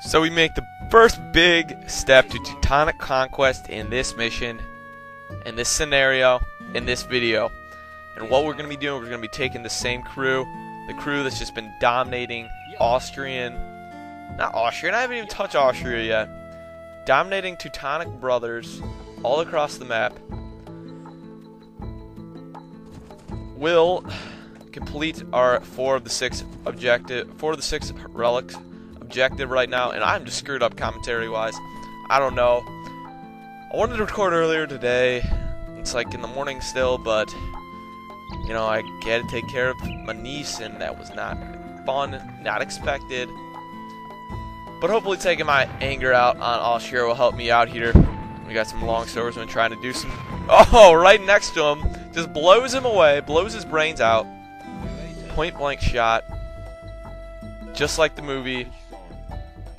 So we make the first big step to Teutonic Conquest in this mission, in this scenario, in this video. And what we're going to be doing, we're going to be taking the same crew, the crew that's just been dominating Austrian, not Austrian, I haven't even touched Austria yet, dominating Teutonic brothers all across the map. We'll complete our 4 of the 6 relics objective right now, and I'm just screwed up commentary wise. I don't know. I wanted to record earlier today. It's like in the morning still, but you know, I had to take care of my niece, and that was not fun, not expected. But hopefully taking my anger out on Austria will help me out here. We got some long swordsmen trying to do some... Oh, right next to him. Just blows him away, blows his brains out. Point blank shot. Just like the movie.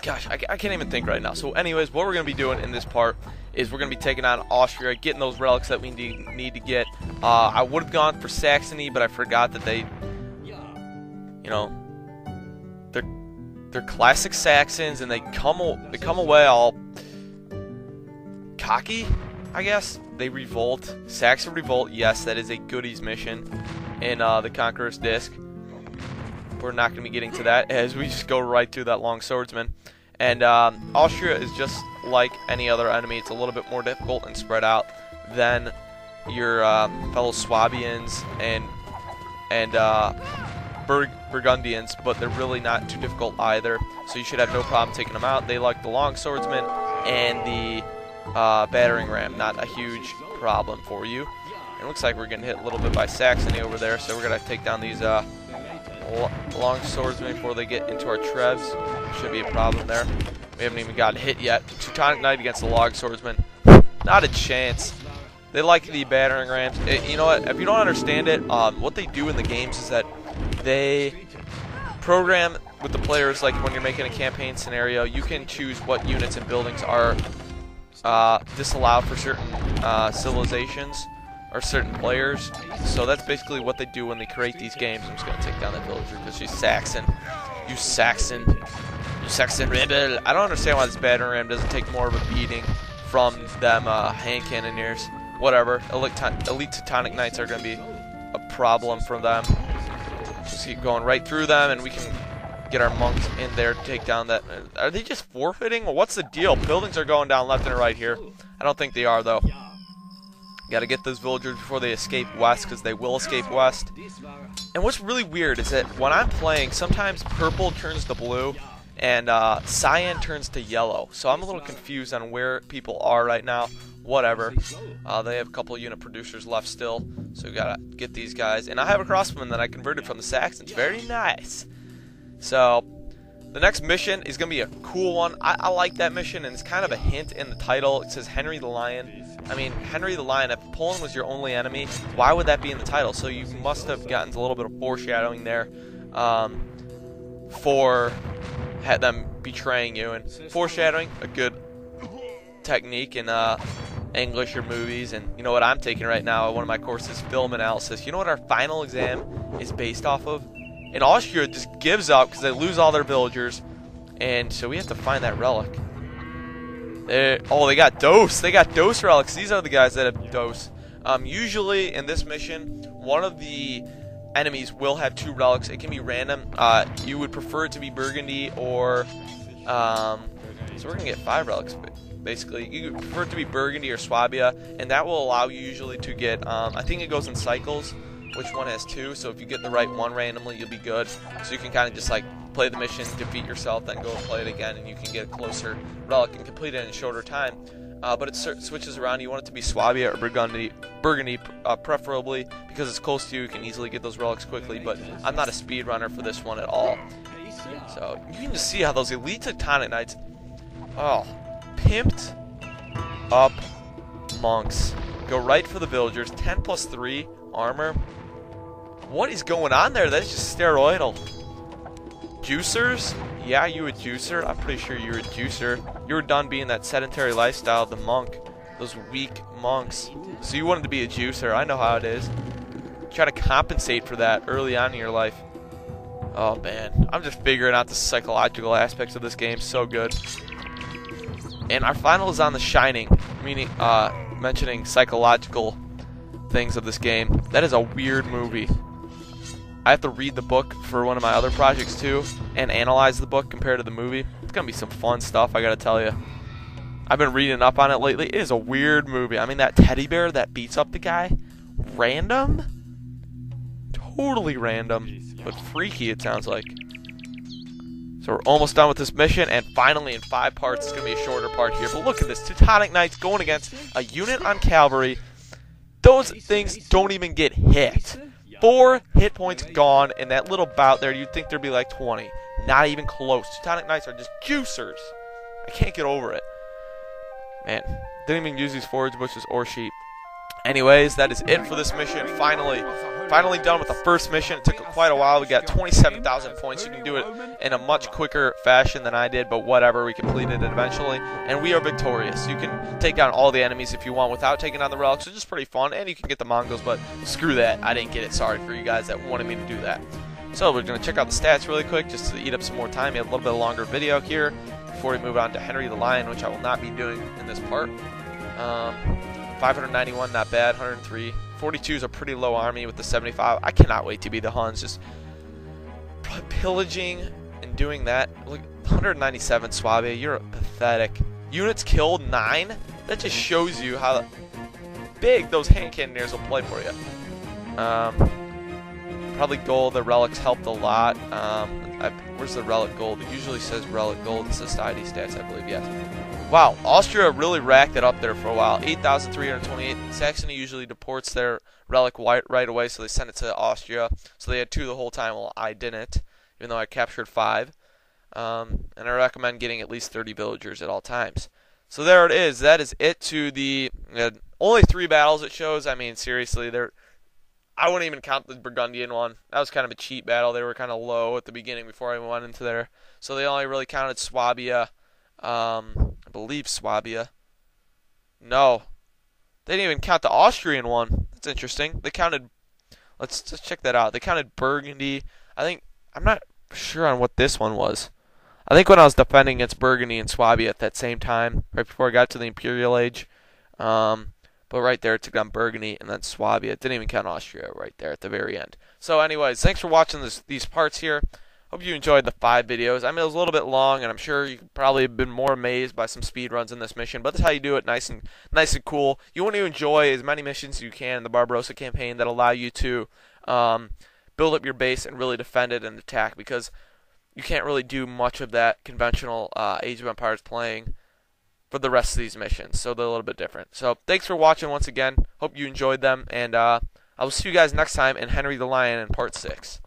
Gosh, I can't even think right now. So anyways, what we're going to be doing in this part is we're going to be taking on Austria, getting those relics that we need to get. I would have gone for Saxony, but I forgot that they, you know, they're classic Saxons, and they come away all cocky, I guess. They revolt. Saxon revolt. Yes, that is a goodies mission in the Conqueror's Disc. We're not going to be getting to that as we just go right through that long swordsman. And Austria is just like any other enemy. It's a little bit more difficult and spread out than your fellow Swabians and Burgundians, but they're really not too difficult either. So you should have no problem taking them out. They like the long swordsman and the battering ram. Not a huge problem for you. It looks like we're getting hit a little bit by Saxony over there, so we're going to take down these long swordsmen before they get into our trebs. Should be a problem there. We haven't even gotten hit yet. Teutonic Knight against the long swordsman. Not a chance. They like the battering rams. You know what? If you don't understand it, what they do in the games is that they program with the players, like when you're making a campaign scenario, you can choose what units and buildings are disallowed for certain civilizations or certain players. So that's basically what they do when they create these games. I'm just going to take down that villager because she's Saxon. You Saxon. You Saxon rebel. I don't understand why this battering ram doesn't take more of a beating from them hand cannoneers. Whatever. Elite Teutonic Knights are going to be a problem for them. Just keep going right through them, and we can get our monks in there to take down that. Are they just forfeiting? Or what's the deal? Buildings are going down left and right here. I don't think they are, though. Gotta get those villagers before they escape west, because they will escape west. And what's really weird is that when I'm playing, sometimes purple turns to blue, and cyan turns to yellow. So I'm a little confused on where people are right now. Whatever. They have a couple unit producers left still, so we gotta get these guys. And I have a crossbowman that I converted from the Saxons. Very nice. So the next mission is gonna be a cool one. I like that mission, and it's kind of a hint in the title. It says Henry the Lion. I mean, Henry the Lion, if Poland was your only enemy, why would that be in the title? So you must have gotten a little bit of foreshadowing there for them betraying you. And foreshadowing, a good technique in English or movies. And you know what I'm taking right now? One of my courses, film analysis. You know what our final exam is based off of? And Austria just gives up because they lose all their villagers. And so we have to find that relic. Oh, they got dose. They got dose relics. These are the guys that have dose. Usually in this mission, one of the enemies will have 2 relics. It can be random. You would prefer it to be Burgundy or... so we're going to get 5 relics, basically. You would prefer it to be Burgundy or Swabia, and that will allow you usually to get... I think it goes in cycles, which one has 2. So if you get the right one randomly, you'll be good. So you can kind of just like play the mission, defeat yourself, then go and play it again, and you can get a closer relic and complete it in a shorter time. But it switches around. You want it to be Swabia or Burgundy, preferably, because it's close to you. You can easily get those relics quickly, but I'm not a speed runner for this one at all. So you can just see how those elite Teutonic Knights, oh, pimped up monks. Go right for the villagers. 10+3 armor. What is going on there? That's just steroidal. Juicers? Yeah, you a juicer? I'm pretty sure you're a juicer. You were done being that sedentary lifestyle of the monk. Those weak monks. So you wanted to be a juicer. I know how it is. Try to compensate for that early on in your life. Oh man, I'm just figuring out the psychological aspects of this game. So good. And our final is on The Shining, meaning mentioning psychological things of this game. That is a weird movie. I have to read the book for one of my other projects too, and analyze the book compared to the movie. It's gonna be some fun stuff, I gotta tell you. I've been reading up on it lately. It is a weird movie. I mean, that teddy bear that beats up the guy, random, totally random, but freaky it sounds like. So we're almost done with this mission, and finally in 5 parts, it's going to be a shorter part here. But look at this, Teutonic Knights going against a unit on cavalry. Those things don't even get hit. 4 hit points gone in that little bout there. You'd think there'd be like 20. Not even close. Teutonic Knights are just juicers. I can't get over it. Man, didn't even use these forage bushes or sheep. Anyways, that is it for this mission. Finally done with the first mission. It took quite a while. We got 27,000 points. You can do it in a much quicker fashion than I did, but whatever. We completed it eventually, and we are victorious. You can take down all the enemies if you want without taking on the relics, which is pretty fun, and you can get the Mongols, but screw that. I didn't get it. Sorry for you guys that wanted me to do that. So we're going to check out the stats really quick just to eat up some more time. We have a little bit longer video here before we move on to Henry the Lion, which I will not be doing in this part. 591, not bad. 103. 42 is a pretty low army with the 75. I cannot wait to be the Huns, just pillaging and doing that. Look, 197 Swabia, you're pathetic. Units killed 9? That just shows you how big those hand cannoneers will play for you. Probably gold, the relics helped a lot. Where's the relic gold? It usually says relic gold in society stats, I believe, yes. Wow, Austria really racked it up there for a while. 8,328. Saxony usually deports their relic right away, so they send it to Austria. So they had 2 the whole time. Well, I didn't, even though I captured 5. And I recommend getting at least 30 villagers at all times. So there it is. That is it to the only 3 battles it shows. I mean, seriously, I wouldn't even count the Burgundian one. That was kind of a cheap battle. They were kind of low at the beginning before I went into there. So they only really counted Swabia. I believe Swabia. No. They didn't even count the Austrian one. That's interesting. They counted... Let's just check that out. They counted Burgundy. I'm not sure on what this one was. I think when I was defending against Burgundy and Swabia at that same time, right before I got to the Imperial Age. But right there, it took down Burgundy and then Swabia. It didn't even count Austria right there at the very end. So anyways, thanks for watching these parts here. Hope you enjoyed the 5 videos. I mean, it was a little bit long, and I'm sure you probably have been more amazed by some speed runs in this mission. But that's how you do it, nice and cool. You want to enjoy as many missions as you can in the Barbarossa campaign that allow you to build up your base and really defend it and attack, because you can't really do much of that conventional Age of Empires playing for the rest of these missions. So they're a little bit different. So thanks for watching once again. Hope you enjoyed them, and I will see you guys next time in Henry the Lion in Part 6.